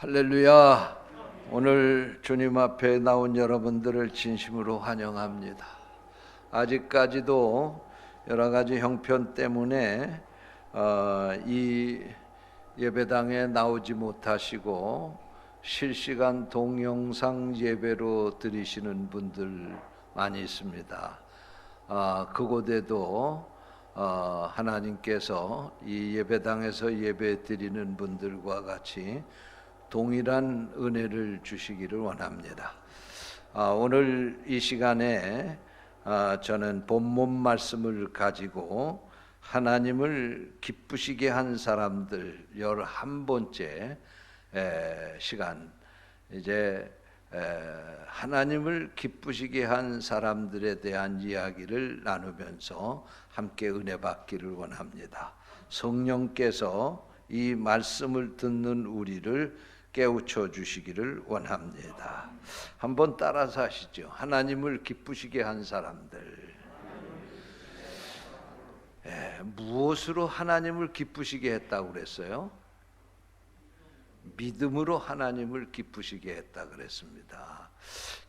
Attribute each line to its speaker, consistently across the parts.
Speaker 1: 할렐루야. 오늘 주님 앞에 나온 여러분들을 진심으로 환영합니다. 아직까지도 여러 가지 형편 때문에 이 예배당에 나오지 못하시고 실시간 동영상 예배로 드리시는 분들 많이 있습니다. 그곳에도 하나님께서 이 예배당에서 예배 드리는 분들과 같이 동일한 은혜를 주시기를 원합니다. 오늘 이 시간에 저는 본문 말씀을 가지고 하나님을 기쁘시게 한 사람들 11번째 시간, 이제 하나님을 기쁘시게 한 사람들에 대한 이야기를 나누면서 함께 은혜 받기를 원합니다. 성령께서 이 말씀을 듣는 우리를 깨우쳐 주시기를 원합니다. 한번 따라서 하시죠. 하나님을 기쁘시게 한 사람들. 무엇으로 하나님을 기쁘시게 했다고 그랬어요? 믿음으로 하나님을 기쁘시게 했다 그랬습니다.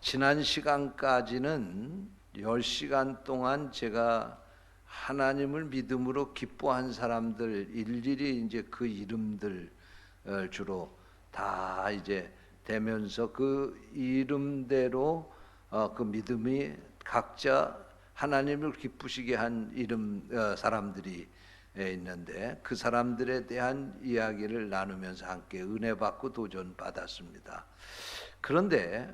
Speaker 1: 지난 시간까지는 10시간 동안 제가 하나님을 믿음으로 기뻐한 사람들 일일이 이제 그 이름들 주로 다 이제 되면서 그 이름대로 그 믿음이 각자 하나님을 기쁘시게 한 이름 사람들이 있는데 그 사람들에 대한 이야기를 나누면서 함께 은혜 받고 도전 받았습니다. 그런데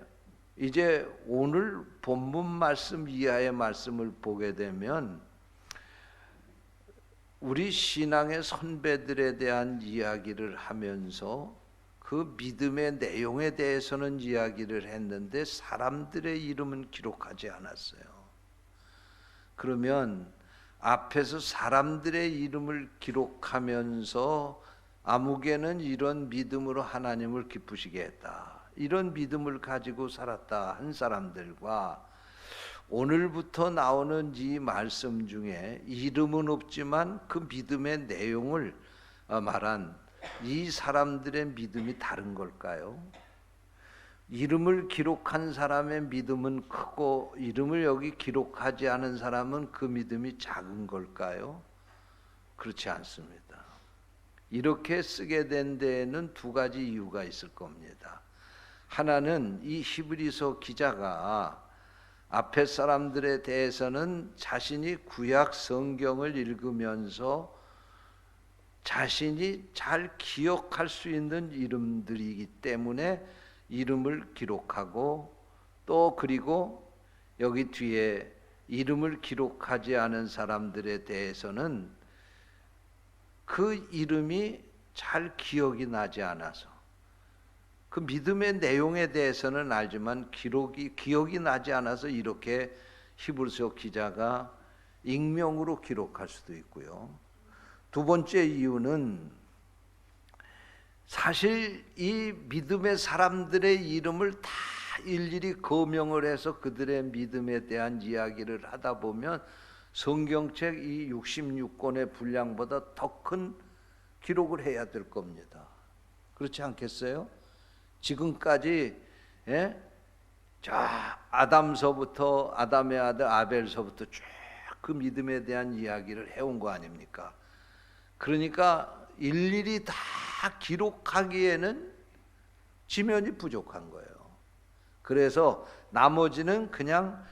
Speaker 1: 이제 오늘 본문 말씀 이하의 말씀을 보게 되면 우리 신앙의 선배들에 대한 이야기를 하면서 그 믿음의 내용에 대해서는 이야기를 했는데 사람들의 이름은 기록하지 않았어요. 그러면 앞에서 사람들의 이름을 기록하면서 아무개는 이런 믿음으로 하나님을 기쁘시게 했다, 이런 믿음을 가지고 살았다 한 사람들과 오늘부터 나오는 이 말씀 중에 이름은 없지만 그 믿음의 내용을 말한 이 사람들의 믿음이 다른 걸까요? 이름을 기록한 사람의 믿음은 크고 이름을 여기 기록하지 않은 사람은 그 믿음이 작은 걸까요? 그렇지 않습니다. 이렇게 쓰게 된 데에는 두 가지 이유가 있을 겁니다. 하나는 이 히브리서 기자가 앞에 사람들에 대해서는 자신이 구약 성경을 읽으면서 자신이 잘 기억할 수 있는 이름들이기 때문에 이름을 기록하고 또 그리고 여기 뒤에 이름을 기록하지 않은 사람들에 대해서는 그 이름이 잘 기억이 나지 않아서 그 믿음의 내용에 대해서는 알지만 기억이 나지 않아서 이렇게 히브리서 기자가 익명으로 기록할 수도 있고요. 두 번째 이유는 사실 이 믿음의 사람들의 이름을 다 일일이 거명을 해서 그들의 믿음에 대한 이야기를 하다 보면 성경책 이 66권의 분량보다 더 큰 기록을 해야 될 겁니다. 그렇지 않겠어요? 지금까지 저 아담서부터 아담의 아들 아벨서부터 쭉 그 믿음에 대한 이야기를 해온 거 아닙니까? 그러니까 일일이 다 기록하기에는 지면이 부족한 거예요. 그래서 나머지는 그냥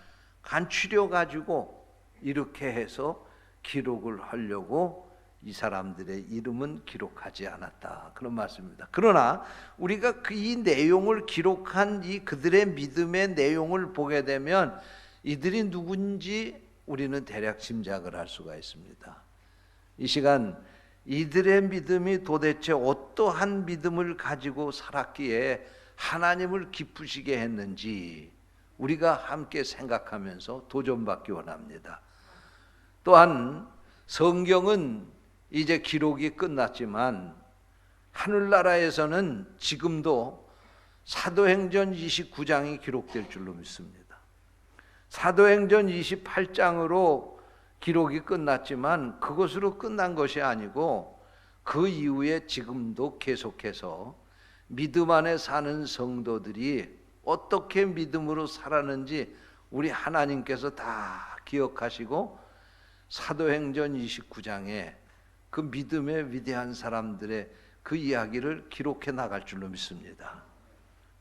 Speaker 1: 간추려 가지고 이렇게 해서 기록을 하려고 이 사람들의 이름은 기록하지 않았다, 그런 말씀입니다. 그러나 우리가 이 내용을 기록한 이 그들의 믿음의 내용을 보게 되면 이들이 누군지 우리는 대략 짐작을 할 수가 있습니다. 이 시간 이들의 믿음이 도대체 어떠한 믿음을 가지고 살았기에 하나님을 기쁘시게 했는지 우리가 함께 생각하면서 도전받기 원합니다. 또한 성경은 이제 기록이 끝났지만 하늘나라에서는 지금도 사도행전 29장이 기록될 줄로 믿습니다. 사도행전 28장으로 기록이 끝났지만 그것으로 끝난 것이 아니고 그 이후에 지금도 계속해서 믿음 안에 사는 성도들이 어떻게 믿음으로 살았는지 우리 하나님께서 다 기억하시고 사도행전 29장에 그 믿음의 위대한 사람들의 그 이야기를 기록해 나갈 줄로 믿습니다.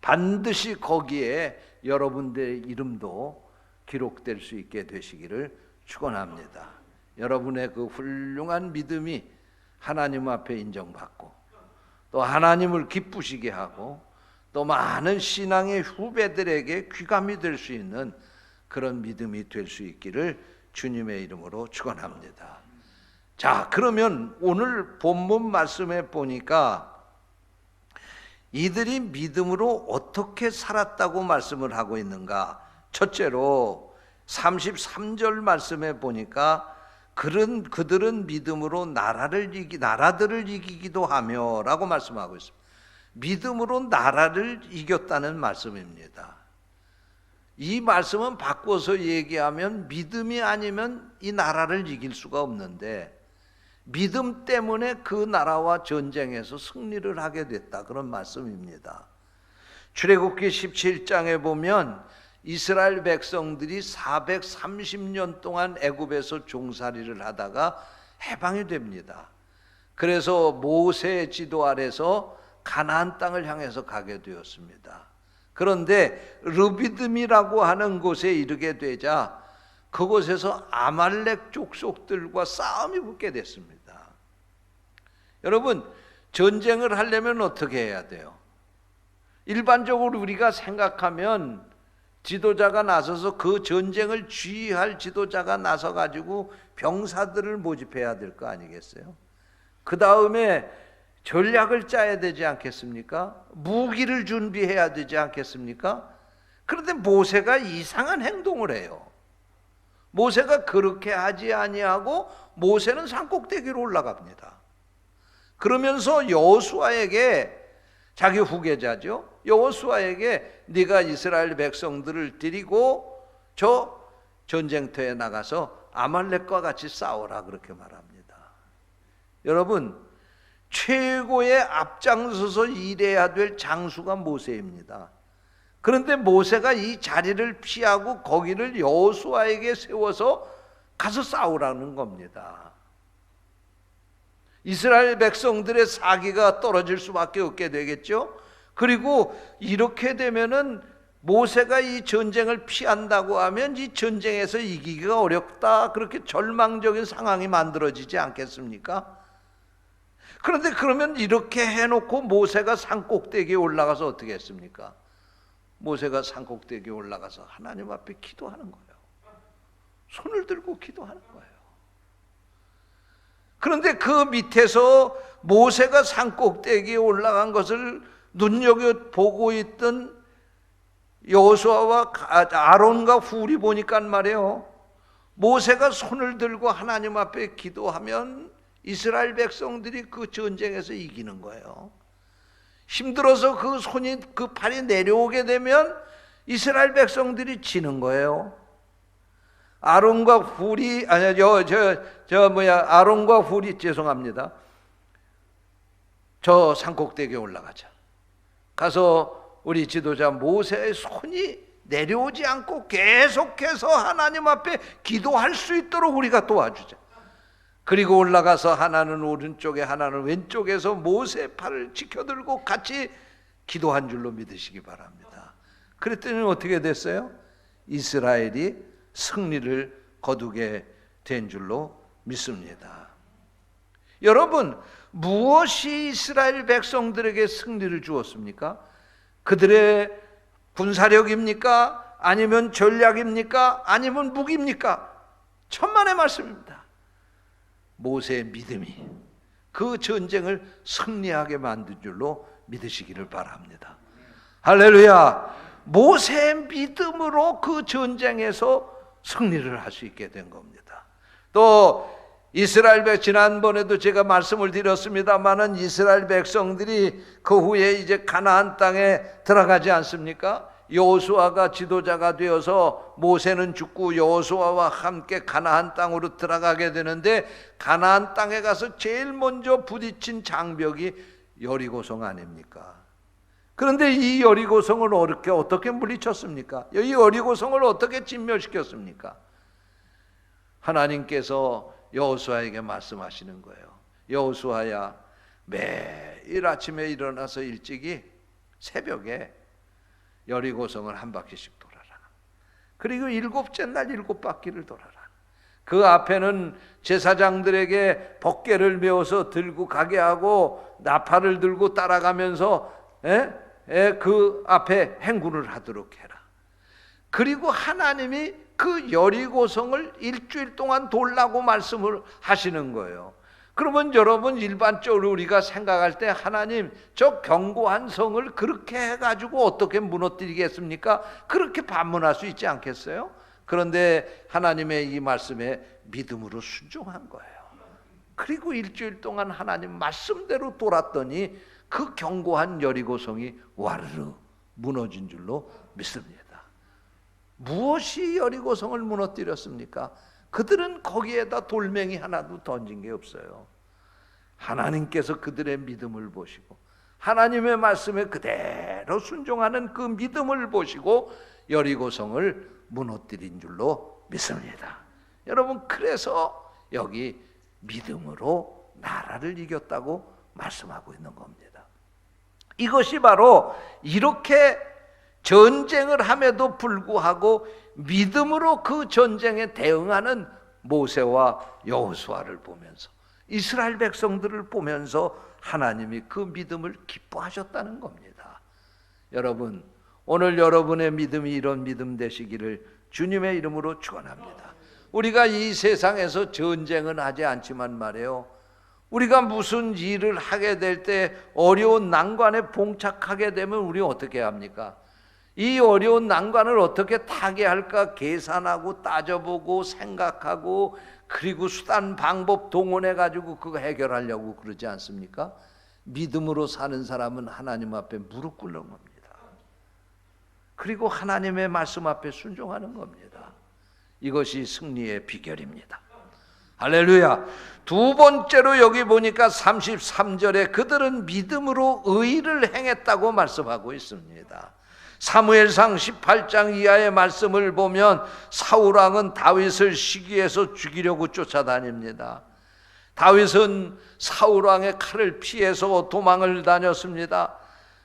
Speaker 1: 반드시 거기에 여러분들의 이름도 기록될 수 있게 되시기를 축원합니다. 여러분의 그 훌륭한 믿음이 하나님 앞에 인정받고 또 하나님을 기쁘시게 하고 또 많은 신앙의 후배들에게 귀감이 될 수 있는 그런 믿음이 될 수 있기를 주님의 이름으로 축원합니다. 자, 그러면 오늘 본문 말씀에 보니까 이들이 믿음으로 어떻게 살았다고 말씀을 하고 있는가? 첫째로 33절 말씀에 보니까 그들은 믿음으로 나라들을 이기기도 하며 라고 말씀하고 있습니다. 믿음으로 나라를 이겼다는 말씀입니다. 이 말씀은 바꿔서 얘기하면 믿음이 아니면 이 나라를 이길 수가 없는데 믿음 때문에 그 나라와 전쟁에서 승리를 하게 됐다, 그런 말씀입니다. 출애굽기 17장에 보면 이스라엘 백성들이 430년 동안 애굽에서 종살이를 하다가 해방이 됩니다. 그래서 모세의 지도 아래서 가나안 땅을 향해서 가게 되었습니다. 그런데 르비딤이라고 하는 곳에 이르게 되자 그곳에서 아말렉 족속들과 싸움이 붙게 됐습니다. 여러분, 전쟁을 하려면 어떻게 해야 돼요? 일반적으로 우리가 생각하면 지도자가 나서서 그 전쟁을 지휘할 지도자가 나서 가지고 병사들을 모집해야 될 거 아니겠어요? 그 다음에 전략을 짜야 되지 않겠습니까? 무기를 준비해야 되지 않겠습니까? 그런데 모세가 이상한 행동을 해요. 모세가 그렇게 하지 아니하고 모세는 산꼭대기로 올라갑니다. 그러면서 여호수아에게, 자기 후계자죠, 여호수아에게 네가 이스라엘 백성들을 데리고 저 전쟁터에 나가서 아말렉과 같이 싸워라, 그렇게 말합니다. 여러분, 최고의 앞장서서 일해야 될 장수가 모세입니다. 그런데 모세가 이 자리를 피하고 거기를 여호수아에게 세워서 가서 싸우라는 겁니다. 이스라엘 백성들의 사기가 떨어질 수밖에 없게 되겠죠. 그리고 이렇게 되면은 모세가 이 전쟁을 피한다고 하면 이 전쟁에서 이기기가 어렵다, 그렇게 절망적인 상황이 만들어지지 않겠습니까? 그런데 그러면 이렇게 해놓고 모세가 산꼭대기에 올라가서 어떻게 했습니까? 모세가 산꼭대기에 올라가서 하나님 앞에 기도하는 거예요. 손을 들고 기도하는 거예요. 그런데 그 밑에서 모세가 산꼭대기에 올라간 것을 눈여겨보고 있던 여호수아와 아론과 훌이 보니까 말이에요, 모세가 손을 들고 하나님 앞에 기도하면 이스라엘 백성들이 그 전쟁에서 이기는 거예요. 힘들어서 그 손이, 그 팔이 내려오게 되면 이스라엘 백성들이 지는 거예요. 아론과 훌이, 아론과 훌이, 죄송합니다, 저 산꼭대기에 올라가자. 가서 우리 지도자 모세의 손이 내려오지 않고 계속해서 하나님 앞에 기도할 수 있도록 우리가 도와주자. 그리고 올라가서 하나는 오른쪽에 하나는 왼쪽에서 모세의 팔을 지켜들고 같이 기도한 줄로 믿으시기 바랍니다. 그랬더니 어떻게 됐어요? 이스라엘이 승리를 거두게 된 줄로 믿습니다. 여러분, 무엇이 이스라엘 백성들에게 승리를 주었습니까? 그들의 군사력입니까? 아니면 전략입니까? 아니면 무기입니까? 천만의 말씀입니다. 모세의 믿음이 그 전쟁을 승리하게 만든 줄로 믿으시기를 바랍니다. 할렐루야! 모세의 믿음으로 그 전쟁에서 승리를 할 수 있게 된 겁니다. 또 이스라엘 지난번에도 제가 말씀을 드렸습니다마는 이스라엘 백성들이 그 후에 이제 가나안 땅에 들어가지 않습니까? 여호수아가 지도자가 되어서 모세는 죽고 여호수아와 함께 가나안 땅으로 들어가게 되는데, 가나안 땅에 가서 제일 먼저 부딪힌 장벽이 여리고성 아닙니까? 그런데 이 여리고성을 어떻게 물리쳤습니까? 이 여리고성을 어떻게 진멸시켰습니까? 하나님께서 여호수아에게 말씀하시는 거예요. 여호수아야, 매일 아침에 일어나서 일찍이 새벽에 여리고성을 한 바퀴씩 돌아라. 그리고 7째 날 7바퀴를 돌아라. 그 앞에는 제사장들에게 법궤를 메어서 들고 가게 하고 나팔을 들고 따라가면서 그 앞에 행군을 하도록 해라. 그리고 하나님이 그 여리고성을 일주일 동안 돌라고 말씀을 하시는 거예요. 그러면 여러분, 일반적으로 우리가 생각할 때 하나님 저 견고한 성을 그렇게 해가지고 어떻게 무너뜨리겠습니까? 그렇게 반문할 수 있지 않겠어요? 그런데 하나님의 이 말씀에 믿음으로 순종한 거예요. 그리고 일주일 동안 하나님 말씀대로 돌았더니 그 견고한 여리고성이 와르르 무너진 줄로 믿습니다. 무엇이 여리고성을 무너뜨렸습니까? 그들은 거기에다 돌멩이 하나도 던진 게 없어요. 하나님께서 그들의 믿음을 보시고 하나님의 말씀에 그대로 순종하는 그 믿음을 보시고 여리고성을 무너뜨린 줄로 믿습니다. 여러분, 그래서 여기 믿음으로 나라를 이겼다고 말씀하고 있는 겁니다. 이것이 바로 이렇게 전쟁을 함에도 불구하고 믿음으로 그 전쟁에 대응하는 모세와 여호수아를 보면서, 이스라엘 백성들을 보면서 하나님이 그 믿음을 기뻐하셨다는 겁니다. 여러분, 오늘 여러분의 믿음이 이런 믿음 되시기를 주님의 이름으로 축원합니다. 우리가 이 세상에서 전쟁은 하지 않지만 말이에요, 우리가 무슨 일을 하게 될 때 어려운 난관에 봉착하게 되면 우리 어떻게 합니까? 이 어려운 난관을 어떻게 타개할까 계산하고 따져보고 생각하고, 그리고 수단 방법 동원해 가지고 그거 해결하려고 그러지 않습니까? 믿음으로 사는 사람은 하나님 앞에 무릎 꿇는 겁니다. 그리고 하나님의 말씀 앞에 순종하는 겁니다. 이것이 승리의 비결입니다. 할렐루야. 두 번째로 여기 보니까 33절에 그들은 믿음으로 의를 행했다고 말씀하고 있습니다. 사무엘상 18장 이하의 말씀을 보면 사울왕은 다윗을 시기해서 죽이려고 쫓아다닙니다. 다윗은 사울왕의 칼을 피해서 도망을 다녔습니다.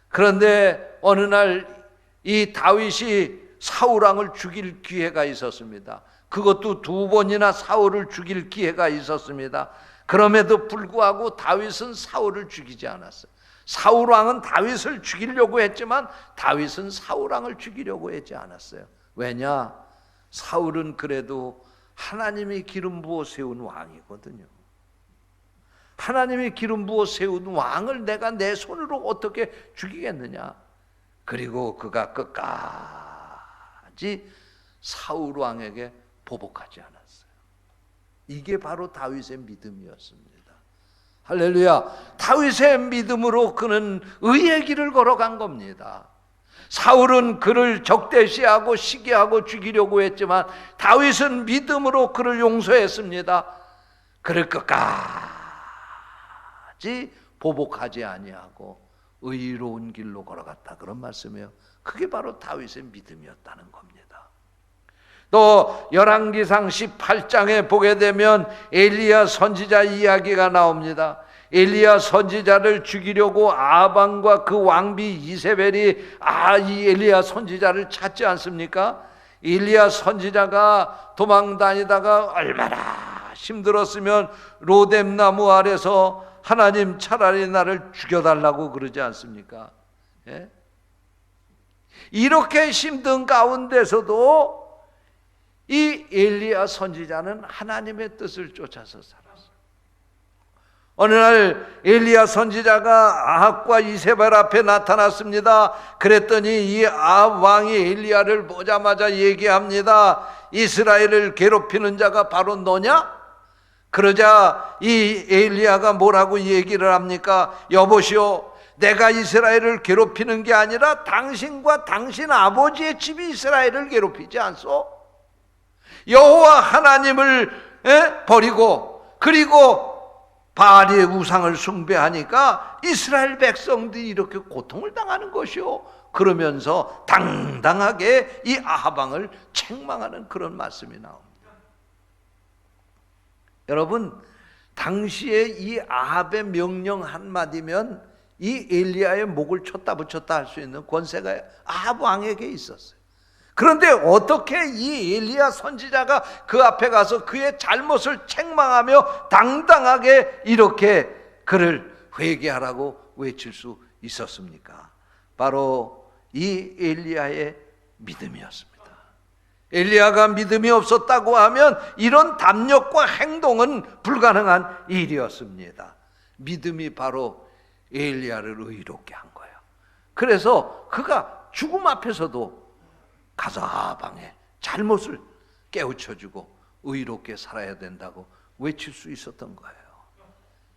Speaker 1: 그런데 어느 날 이 다윗이 사울왕을 죽일 기회가 있었습니다. 그것도 2번이나 사울을 죽일 기회가 있었습니다. 그럼에도 불구하고 다윗은 사울을 죽이지 않았어요. 사울왕은 다윗을 죽이려고 했지만 다윗은 사울왕을 죽이려고 하지 않았어요. 왜냐? 사울은 그래도 하나님이 기름 부어 세운 왕이거든요. 하나님이 기름 부어 세운 왕을 내가 내 손으로 어떻게 죽이겠느냐? 그리고 그가 끝까지 사울왕에게 보복하지 않았어요. 이게 바로 다윗의 믿음이었습니다. 할렐루야. 다윗의 믿음으로 그는 의의 길을 걸어간 겁니다. 사울은 그를 적대시하고 시기하고 죽이려고 했지만 다윗은 믿음으로 그를 용서했습니다. 그를 끝까지 보복하지 아니하고 의로운 길로 걸어갔다, 그런 말씀이에요. 그게 바로 다윗의 믿음이었다는 겁니다. 또 열왕기상 18장에 보게 되면 엘리야 선지자 이야기가 나옵니다. 엘리야 선지자를 죽이려고 아방과 그 왕비 이세벨이 이 엘리야 선지자를 찾지 않습니까? 엘리야 선지자가 도망 다니다가 얼마나 힘들었으면 로뎀나무 아래서 하나님 차라리 나를 죽여달라고 그러지 않습니까? 예? 이렇게 힘든 가운데서도 이 엘리야 선지자는 하나님의 뜻을 쫓아서 살았어요. 어느 날 엘리야 선지자가 아합과 이세벨 앞에 나타났습니다. 그랬더니 이 아합 왕이 엘리야를 보자마자 얘기합니다. 이스라엘을 괴롭히는 자가 바로 너냐? 그러자 이 엘리야가 뭐라고 얘기를 합니까? 여보시오, 내가 이스라엘을 괴롭히는 게 아니라 당신과 당신 아버지의 집이 이스라엘을 괴롭히지 않소? 여호와 하나님을 버리고, 그리고 바알의 우상을 숭배하니까 이스라엘 백성들이 이렇게 고통을 당하는 것이요. 그러면서 당당하게 이 아합 왕을 책망하는 그런 말씀이 나옵니다. 여러분, 당시에 이 아합의 명령 한마디면 이 엘리야의 목을 쳤다 붙였다 할 수 있는 권세가 아합 왕에게 있었어요. 그런데 어떻게 이 엘리야 선지자가 그 앞에 가서 그의 잘못을 책망하며 당당하게 이렇게 그를 회개하라고 외칠 수 있었습니까? 바로 이 엘리야의 믿음이었습니다. 엘리야가 믿음이 없었다고 하면 이런 담력과 행동은 불가능한 일이었습니다. 믿음이 바로 엘리야를 의롭게 한 거예요. 그래서 그가 죽음 앞에서도 가서 아방의 잘못을 깨우쳐주고 의롭게 살아야 된다고 외칠 수 있었던 거예요.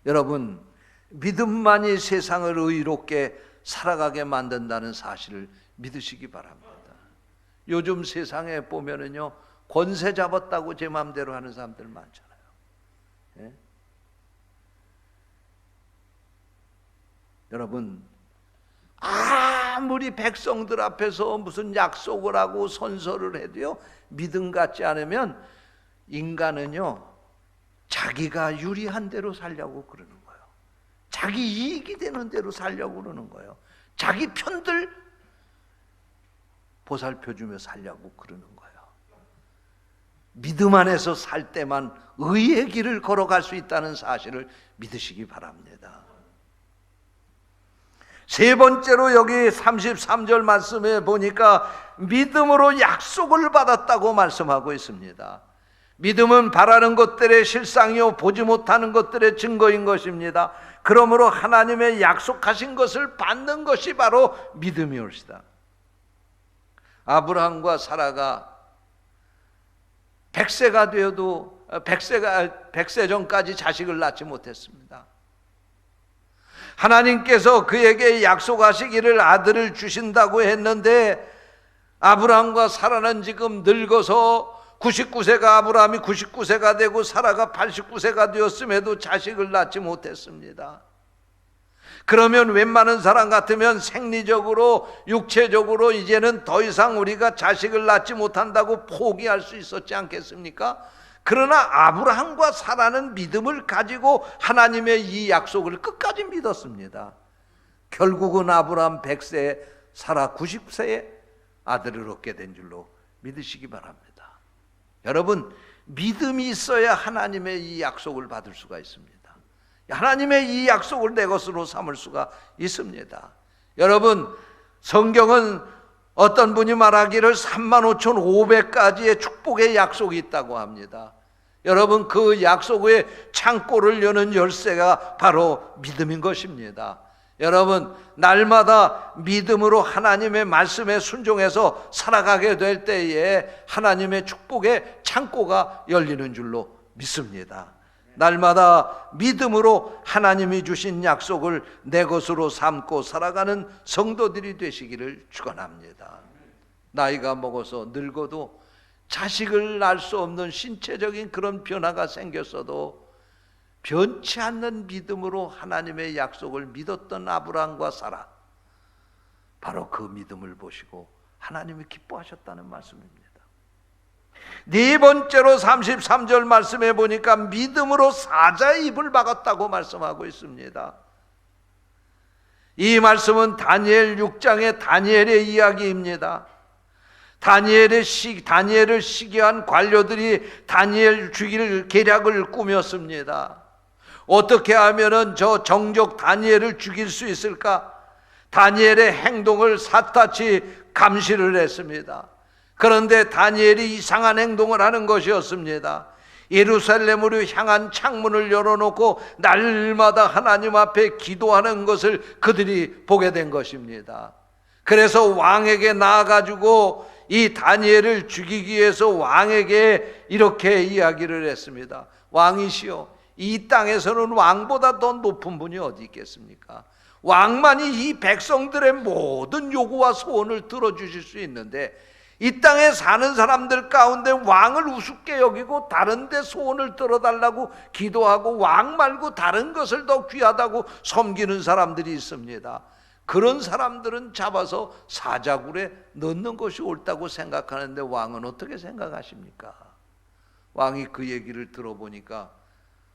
Speaker 1: 여러분, 믿음만이 세상을 의롭게 살아가게 만든다는 사실을 믿으시기 바랍니다. 요즘 세상에 보면은요, 권세 잡았다고 제 마음대로 하는 사람들 많잖아요. 예? 여러분, 아무리 백성들 앞에서 무슨 약속을 하고 선서를 해도요, 믿음 같지 않으면 인간은요, 자기가 유리한 대로 살려고 그러는 거예요. 자기 이익이 되는 대로 살려고 그러는 거예요. 자기 편들 보살펴주며 살려고 그러는 거예요. 믿음 안에서 살 때만 의의 길을 걸어갈 수 있다는 사실을 믿으시기 바랍니다. 세 번째로 여기 33절 말씀에 보니까 믿음으로 약속을 받았다고 말씀하고 있습니다. 믿음은 바라는 것들의 실상이요 보지 못하는 것들의 증거인 것입니다. 그러므로 하나님의 약속하신 것을 받는 것이 바로 믿음이올시다. 아브라함과 사라가 100세가 되어도 100세 전까지 자식을 낳지 못했습니다. 하나님께서 그에게 약속하시기를 아들을 주신다고 했는데 아브라함과 사라는 지금 늙어서 99세가 아브라함이 99세가 되고 사라가 89세가 되었음에도 자식을 낳지 못했습니다. 그러면 웬만한 사람 같으면 생리적으로 육체적으로 이제는 더 이상 우리가 자식을 낳지 못한다고 포기할 수 있었지 않겠습니까? 그러나 아브라함과 사라는 믿음을 가지고 하나님의 이 약속을 끝까지 믿었습니다. 결국은 아브라함 100세, 사라 90세에 아들을 얻게 된 줄로 믿으시기 바랍니다. 여러분, 믿음이 있어야 하나님의 이 약속을 받을 수가 있습니다. 하나님의 이 약속을 내 것으로 삼을 수가 있습니다. 여러분, 성경은 어떤 분이 말하기를 35,500가지의 축복의 약속이 있다고 합니다. 여러분, 그 약속의 창고를 여는 열쇠가 바로 믿음인 것입니다. 여러분, 날마다 믿음으로 하나님의 말씀에 순종해서 살아가게 될 때에 하나님의 축복의 창고가 열리는 줄로 믿습니다. 날마다 믿음으로 하나님이 주신 약속을 내 것으로 삼고 살아가는 성도들이 되시기를 축원합니다. 나이가 먹어서 늙어도 자식을 낳을 수 없는 신체적인 그런 변화가 생겼어도 변치 않는 믿음으로 하나님의 약속을 믿었던 아브라함과 사라, 바로 그 믿음을 보시고 하나님이 기뻐하셨다는 말씀입니다. 네 번째로 33절 말씀해 보니까 믿음으로 사자의 입을 막았다고 말씀하고 있습니다. 이 말씀은 다니엘 6장의 다니엘의 이야기입니다. 다니엘을 시기한 관료들이 다니엘 죽일 계략을 꾸몄습니다. 어떻게 하면은 저 정적 다니엘을 죽일 수 있을까? 다니엘의 행동을 샅샅이 감시를 했습니다. 그런데 다니엘이 이상한 행동을 하는 것이었습니다. 예루살렘으로 향한 창문을 열어놓고 날마다 하나님 앞에 기도하는 것을 그들이 보게 된 것입니다. 그래서 왕에게 나아가지고 이 다니엘을 죽이기 위해서 왕에게 이렇게 이야기를 했습니다. 왕이시여, 이 땅에서는 왕보다 더 높은 분이 어디 있겠습니까? 왕만이 이 백성들의 모든 요구와 소원을 들어주실 수 있는데 이 땅에 사는 사람들 가운데 왕을 우습게 여기고 다른 데 소원을 들어달라고 기도하고 왕 말고 다른 것을 더 귀하다고 섬기는 사람들이 있습니다. 그런 사람들은 잡아서 사자굴에 넣는 것이 옳다고 생각하는데 왕은 어떻게 생각하십니까? 왕이 그 얘기를 들어보니까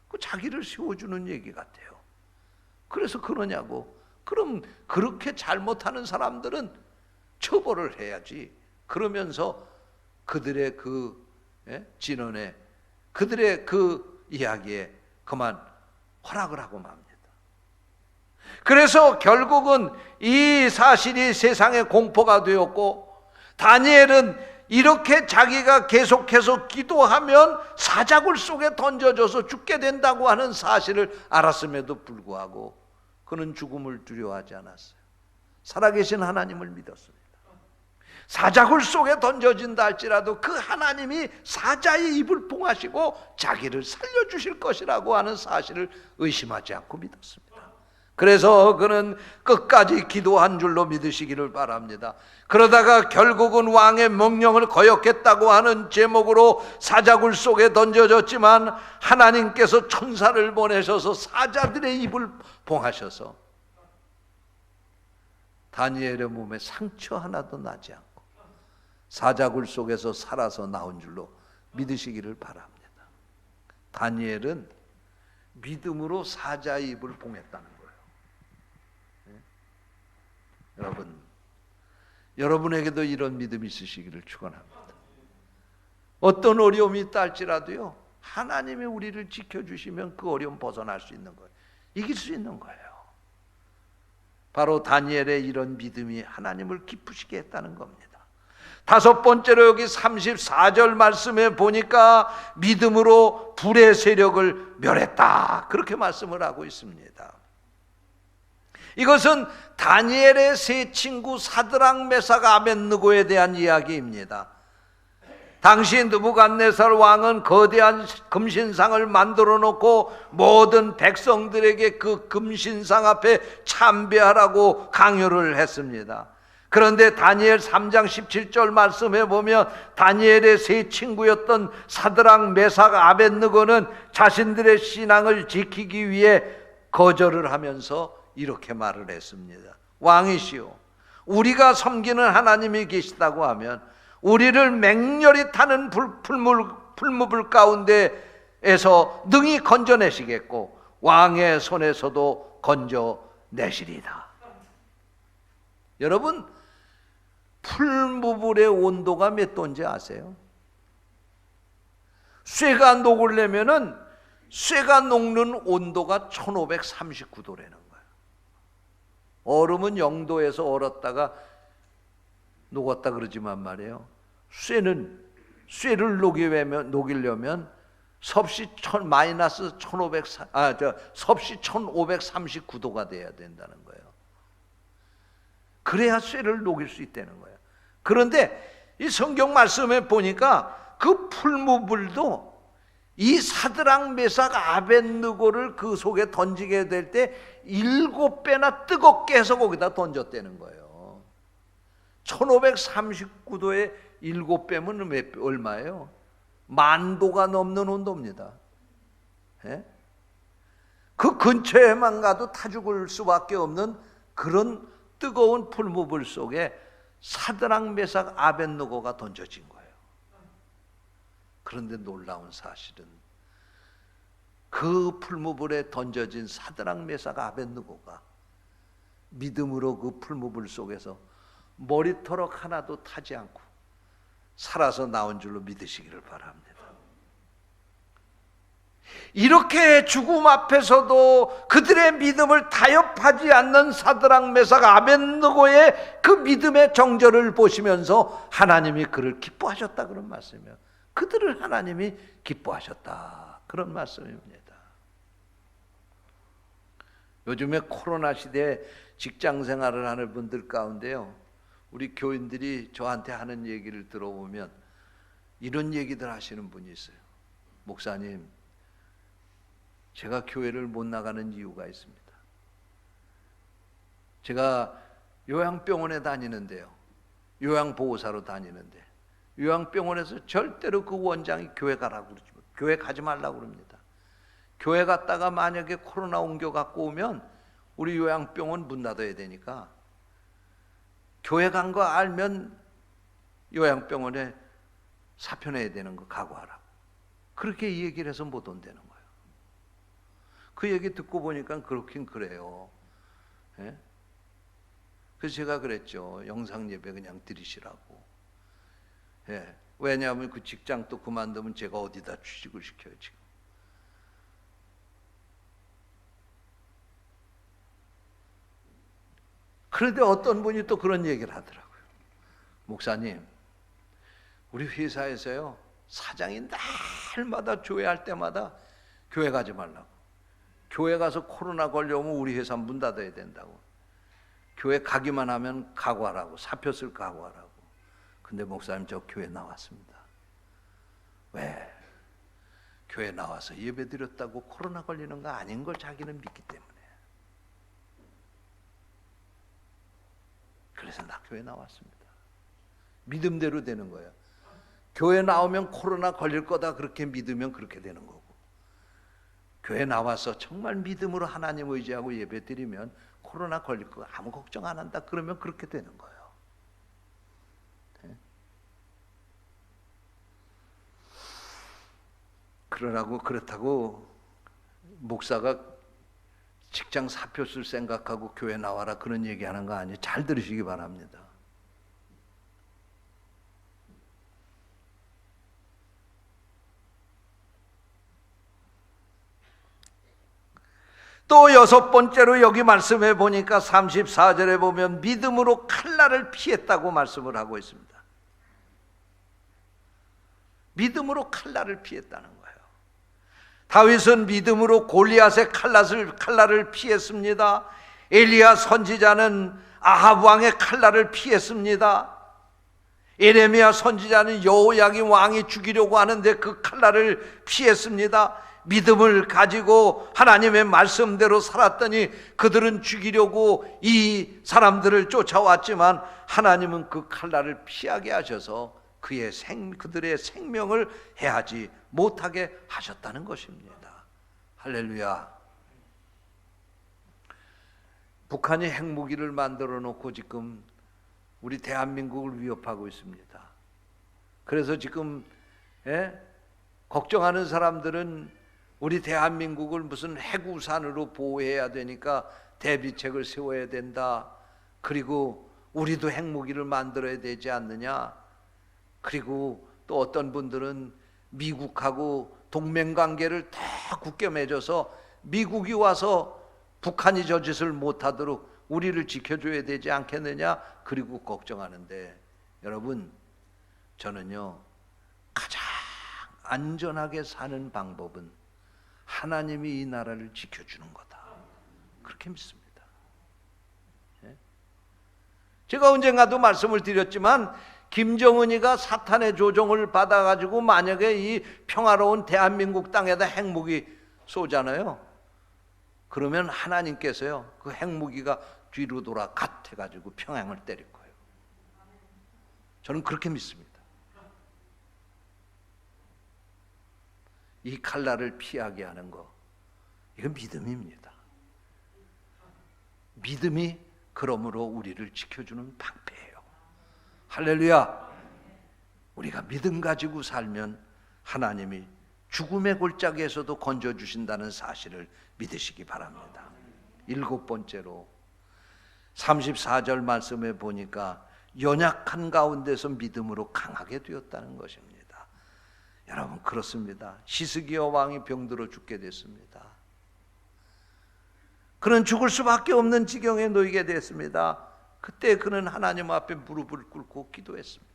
Speaker 1: 그 자기를 세워주는 얘기 같아요. 그래서 그러냐고. 그럼 그렇게 잘못하는 사람들은 처벌을 해야지. 그러면서 그들의 그 진언에, 그들의 그 이야기에 그만 허락을 하고 맙니다. 그래서 결국은 이 사실이 세상에 공포가 되었고, 다니엘은 이렇게 자기가 계속해서 기도하면 사자굴 속에 던져져서 죽게 된다고 하는 사실을 알았음에도 불구하고 그는 죽음을 두려워하지 않았어요. 살아계신 하나님을 믿었습니다. 사자굴 속에 던져진다 할지라도 그 하나님이 사자의 입을 봉하시고 자기를 살려주실 것이라고 하는 사실을 의심하지 않고 믿었습니다. 그래서 그는 끝까지 기도한 줄로 믿으시기를 바랍니다. 그러다가 결국은 왕의 명령을 거역했다고 하는 제목으로 사자굴 속에 던져졌지만 하나님께서 천사를 보내셔서 사자들의 입을 봉하셔서 다니엘의 몸에 상처 하나도 나지 않고 사자굴 속에서 살아서 나온 줄로 믿으시기를 바랍니다. 다니엘은 믿음으로 사자의 입을 봉했다는 거예요. 여러분, 여러분에게도 이런 믿음이 있으시기를 축원합니다. 어떤 어려움이 있다 할지라도요, 하나님이 우리를 지켜주시면 그 어려움 벗어날 수 있는 거예요. 이길 수 있는 거예요. 바로 다니엘의 이런 믿음이 하나님을 기쁘시게 했다는 겁니다. 다섯 번째로 여기 34절 말씀에 보니까 믿음으로 불의 세력을 멸했다, 그렇게 말씀을 하고 있습니다. 이것은 다니엘의 세 친구 사드락, 메삭, 아벳느고에 대한 이야기입니다. 당시 느부갓네살 왕은 거대한 금신상을 만들어 놓고 모든 백성들에게 그 금신상 앞에 참배하라고 강요를 했습니다. 그런데 다니엘 3장 17절 말씀에 보면 다니엘의 세 친구였던 사드락, 메삭, 아벳느고는 자신들의 신앙을 지키기 위해 거절을 하면서 이렇게 말을 했습니다. 왕이시오, 우리가 섬기는 하나님이 계시다고 하면 우리를 맹렬히 타는 풀무불 가운데에서 능히 건져내시겠고 왕의 손에서도 건져내시리다. 여러분, 풀무불의 온도가 몇 도인지 아세요? 쇠가 녹으려면은 쇠가 녹는 온도가 1539도라는 거예요. 얼음은 0도에서 얼었다가 녹았다 그러지만 말이에요, 쇠를 녹이려면 섭씨 1539도가 돼야 된다는 거예요. 그래야 쇠를 녹일 수 있다는 거예요. 그런데 이 성경 말씀에 보니까 그 풀무불도 이 사드락, 메삭, 아벳느고를 그 속에 던지게 될 때 7배나 뜨겁게 해서 거기다 던졌다는 거예요. 1539도에 7배면 얼마예요? 10,000도가 넘는 온도입니다. 예? 그 근처에만 가도 타 죽을 수밖에 없는 그런 뜨거운 풀무불 속에 사드락, 메삭, 아벳느고가 던져진 거예요. 그런데 놀라운 사실은 그 풀무불에 던져진 사드락, 메삭, 아벳느고가 믿음으로 그 풀무불 속에서 머리털럭 하나도 타지 않고 살아서 나온 줄로 믿으시기를 바랍니다. 이렇게 죽음 앞에서도 그들의 믿음을 타협하지 않는 사드락, 메삭, 아벳느고의 그 믿음의 정절을 보시면서 하나님이 그를 기뻐하셨다, 그런 말씀이에요. 그들을 하나님이 기뻐하셨다, 그런 말씀입니다. 요즘에 코로나 시대에 직장 생활을 하는 분들 가운데요, 우리 교인들이 저한테 하는 얘기를 들어보면 이런 얘기들 하시는 분이 있어요. 목사님, 제가 교회를 못 나가는 이유가 있습니다. 제가 요양병원에 다니는데요, 요양보호사로 다니는데 요양병원에서 절대로 그 원장이 교회 가라고 그러지, 교회 가지 말라고 그럽니다. 교회 갔다가 만약에 코로나 옮겨 갖고 오면 우리 요양병원 문 닫아야 되니까 교회 간 거 알면 요양병원에 사표 내야 되는 거 각오하라고. 그렇게 얘기를 해서 못 온다는 거예요. 그 얘기 듣고 보니까 그렇긴 그래요. 예? 그래서 제가 그랬죠. 영상 예배 그냥 드리시라고. 예. 왜냐하면 그 직장 또 그만두면 제가 어디다 취직을 시켜요 지금. 그런데 어떤 분이 또 그런 얘기를 하더라고요. 목사님, 우리 회사에서요 사장이 날마다 조회할 때마다 교회 가지 말라고. 교회 가서 코로나 걸려오면 우리 회사 문 닫아야 된다고. 교회 가기만 하면 각오하라고. 사표 쓸 각오하라고. 근데 목사님 저 교회 나왔습니다. 왜? 교회 나와서 예배 드렸다고 코로나 걸리는 거 아닌 걸 자기는 믿기 때문에. 그래서 나 교회 나왔습니다. 믿음대로 되는 거예요. 교회 나오면 코로나 걸릴 거다 그렇게 믿으면 그렇게 되는 거고, 교회 나와서 정말 믿음으로 하나님 의지하고 예배 드리면 코로나 걸릴 거 아무 걱정 안 한다 그러면 그렇게 되는 거예요. 네? 그렇다고 목사가 직장 사표 쓸 생각하고 교회 나와라 그런 얘기하는 거 아니에요. 잘 들으시기 바랍니다. 또 여섯 번째로 여기 말씀해 보니까 34절에 보면 믿음으로 칼날을 피했다고 말씀을 하고 있습니다. 믿음으로 칼날을 피했다는 거예요. 다윗은 믿음으로 골리앗의 칼날을 피했습니다. 엘리야 선지자는 아합 왕의 칼날을 피했습니다. 에레미야 선지자는 여호야긴 왕이 죽이려고 하는데 그 칼날을 피했습니다. 믿음을 가지고 하나님의 말씀대로 살았더니 그들은 죽이려고 이 사람들을 쫓아왔지만 하나님은 그 칼날을 피하게 하셔서 그들의 생명을 해하지 못하게 하셨다는 것입니다. 할렐루야. 북한이 핵무기를 만들어 놓고 지금 우리 대한민국을 위협하고 있습니다. 그래서 지금 걱정하는 사람들은 우리 대한민국을 무슨 핵우산으로 보호해야 되니까 대비책을 세워야 된다. 그리고 우리도 핵무기를 만들어야 되지 않느냐. 그리고 또 어떤 분들은 미국하고 동맹관계를 다 굳게 맺어서 미국이 와서 북한이 저 짓을 못하도록 우리를 지켜줘야 되지 않겠느냐. 그리고 걱정하는데, 여러분, 저는요 가장 안전하게 사는 방법은 하나님이 이 나라를 지켜주는 거다 그렇게 믿습니다. 제가 언젠가도 말씀을 드렸지만 김정은이가 사탄의 조종을 받아가지고 만약에 이 평화로운 대한민국 땅에다 핵무기 쏘잖아요. 그러면 하나님께서요 그 핵무기가 뒤로 돌아 갓 해가지고 평양을 때릴 거예요. 저는 그렇게 믿습니다. 이 칼날을 피하게 하는 거, 이건 믿음입니다. 믿음이 그러므로 우리를 지켜주는 방패예요. 할렐루야. 우리가 믿음 가지고 살면 하나님이 죽음의 골짜기에서도 건져주신다는 사실을 믿으시기 바랍니다. 일곱 번째로 34절 말씀에 보니까 연약한 가운데서 믿음으로 강하게 되었다는 것입니다. 여러분 그렇습니다. 히스기야 왕이 병들어 죽게 됐습니다. 그는 죽을 수밖에 없는 지경에 놓이게 됐습니다. 그때 그는 하나님 앞에 무릎을 꿇고 기도했습니다.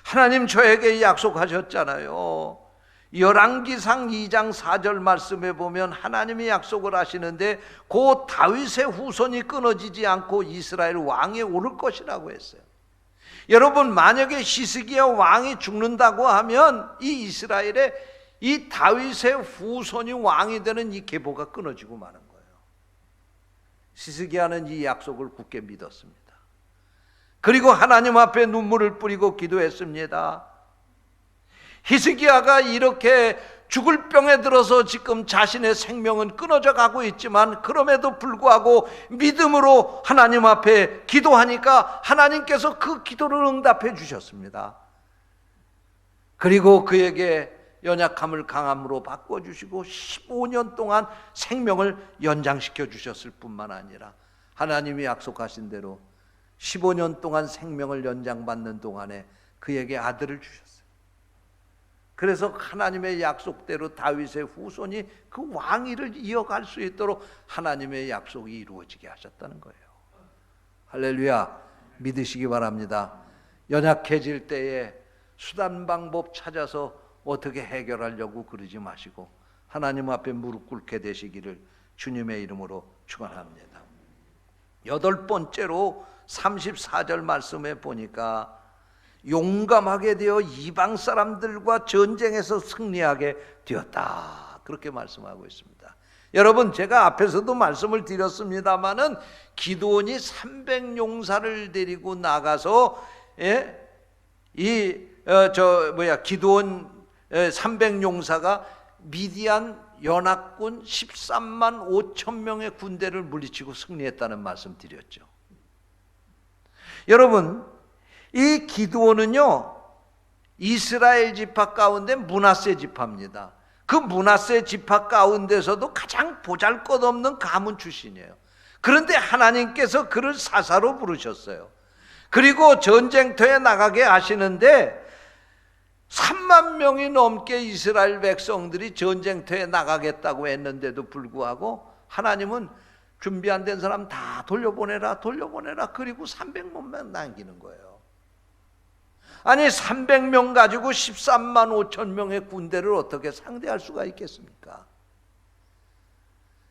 Speaker 1: 하나님 저에게 약속하셨잖아요. 열왕기상 2장 4절 말씀에 보면 하나님이 약속을 하시는데 곧 다윗의 후손이 끊어지지 않고 이스라엘 왕에 오를 것이라고 했어요. 여러분 만약에 히스기야 왕이 죽는다고 하면 이 이스라엘에 이 다윗의 후손이 왕이 되는 이 계보가 끊어지고 마는 거예요. 히스기야는 이 약속을 굳게 믿었습니다. 그리고 하나님 앞에 눈물을 뿌리고 기도했습니다. 히스기야가 이렇게 죽을 병에 들어서 지금 자신의 생명은 끊어져 가고 있지만 그럼에도 불구하고 믿음으로 하나님 앞에 기도하니까 하나님께서 그 기도를 응답해 주셨습니다. 그리고 그에게 연약함을 강함으로 바꿔주시고 15년 동안 생명을 연장시켜 주셨을 뿐만 아니라 하나님이 약속하신 대로 15년 동안 생명을 연장받는 동안에 그에게 아들을 주셨어요. 그래서 하나님의 약속대로 다윗의 후손이 그 왕위를 이어갈 수 있도록 하나님의 약속이 이루어지게 하셨다는 거예요. 할렐루야. 믿으시기 바랍니다. 연약해질 때에 수단 방법 찾아서 어떻게 해결하려고 그러지 마시고 하나님 앞에 무릎 꿇게 되시기를 주님의 이름으로 축원합니다. 8번째로 34절 말씀에 보니까 용감하게 되어 이방 사람들과 전쟁에서 승리하게 되었다, 그렇게 말씀하고 있습니다. 여러분, 제가 앞에서도 말씀을 드렸습니다마는 기드온이 300용사를 데리고 나가서 기드온 300용사가 미디안 연합군 13만 5천 명의 군대를 물리치고 승리했다는 말씀 드렸죠. 여러분, 이 기드온은요 이스라엘 지파 가운데 므낫세 지파입니다. 그 므낫세 지파 가운데서도 가장 보잘것없는 가문 출신이에요. 그런데 하나님께서 그를 사사로 부르셨어요. 그리고 전쟁터에 나가게 하시는데 3만 명이 넘게 이스라엘 백성들이 전쟁터에 나가겠다고 했는데도 불구하고 하나님은 준비 안 된 사람 다 돌려보내라 그리고 300명 남기는 거예요. 아니 300명 가지고 13만 5천 명의 군대를 어떻게 상대할 수가 있겠습니까?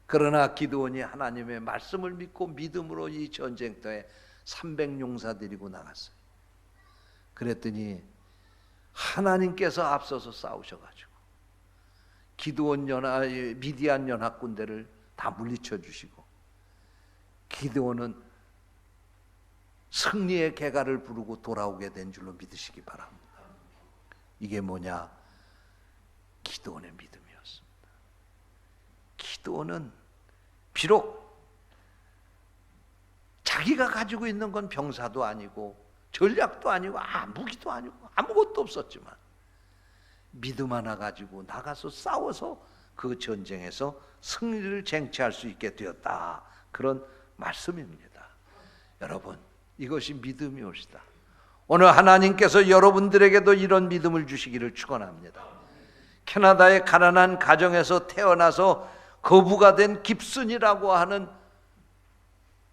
Speaker 1: 그러나 기드온이 하나님의 말씀을 믿고 믿음으로 이 전쟁터에 300용사 데리고 나갔어요. 그랬더니 하나님께서 앞서서 싸우셔가지고 기드온 미디안 연합 군대를 다 물리쳐 주시고 기드온은 승리의 개가를 부르고 돌아오게 된 줄로 믿으시기 바랍니다. 이게 뭐냐? 기드온의 믿음이었습니다. 기드온은 비록 자기가 가지고 있는 건 병사도 아니고 전략도 아니고 무기도 아니고 아무것도 없었지만 믿음 하나 가지고 나가서 싸워서 그 전쟁에서 승리를 쟁취할 수 있게 되었다, 그런 말씀입니다. 여러분, 이것이 믿음이옵시다. 오늘 하나님께서 여러분들에게도 이런 믿음을 주시기를 축원합니다. 캐나다의 가난한 가정에서 태어나서 거부가 된 깁슨이라고 하는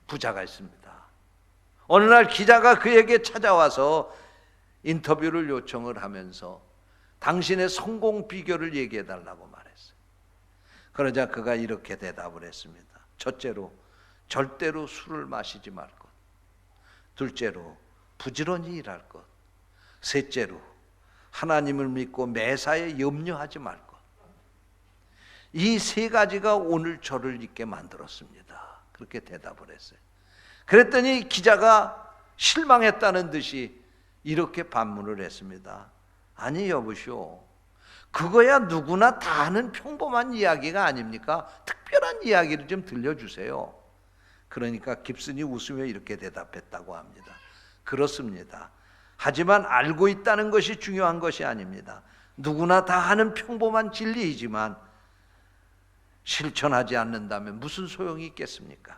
Speaker 1: 부자가 있습니다. 어느 날 기자가 그에게 찾아와서 인터뷰를 요청을 하면서 당신의 성공 비결을 얘기해 달라고 말했어요. 그러자 그가 이렇게 대답을 했습니다. 첫째로, 절대로 술을 마시지 말 것. 둘째로, 부지런히 일할 것. 셋째로, 하나님을 믿고 매사에 염려하지 말 것. 이 세 가지가 오늘 저를 있게 만들었습니다. 그렇게 대답을 했어요. 그랬더니 기자가 실망했다는 듯이 이렇게 반문을 했습니다. 아니 여보시오, 그거야 누구나 다 아는 평범한 이야기가 아닙니까? 특별한 이야기를 좀 들려주세요. 그러니까 깁슨이 웃으며 이렇게 대답했다고 합니다. 그렇습니다. 하지만 알고 있다는 것이 중요한 것이 아닙니다. 누구나 다 아는 평범한 진리이지만 실천하지 않는다면 무슨 소용이 있겠습니까?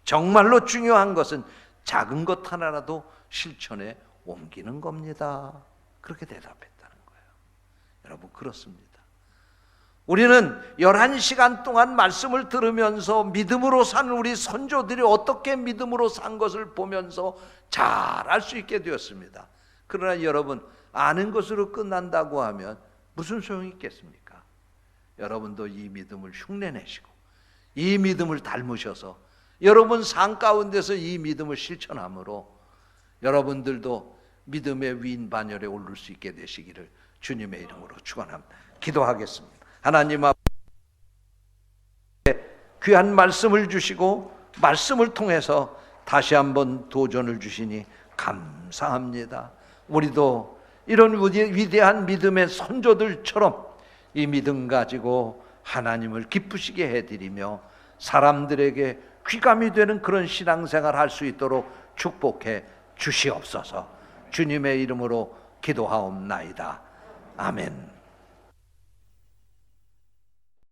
Speaker 1: 정말로 중요한 것은 작은 것 하나라도 실천에 옮기는 겁니다. 그렇게 대답했다는 거예요. 여러분, 그렇습니다. 우리는 11시간 동안 말씀을 들으면서 믿음으로 산 우리 선조들이 어떻게 믿음으로 산 것을 보면서 잘 알 수 있게 되었습니다. 그러나 여러분, 아는 것으로 끝난다고 하면 무슨 소용이 있겠습니까? 여러분도 이 믿음을 흉내내시고 이 믿음을 닮으셔서 여러분 삶 가운데서 이 믿음을 실천함으로 여러분들도 믿음의 위인 반열에 오를 수 있게 되시기를 주님의 이름으로 축원합니다. 기도하겠습니다. 하나님 앞에 귀한 말씀을 주시고 말씀을 통해서 다시 한번 도전을 주시니 감사합니다. 우리도 이런 위대한 믿음의 선조들처럼 이 믿음 가지고 하나님을 기쁘시게 해드리며 사람들에게 귀감이 되는 그런 신앙생활 할 수 있도록 축복해 주시옵소서. 주님의 이름으로 기도하옵나이다. 아멘.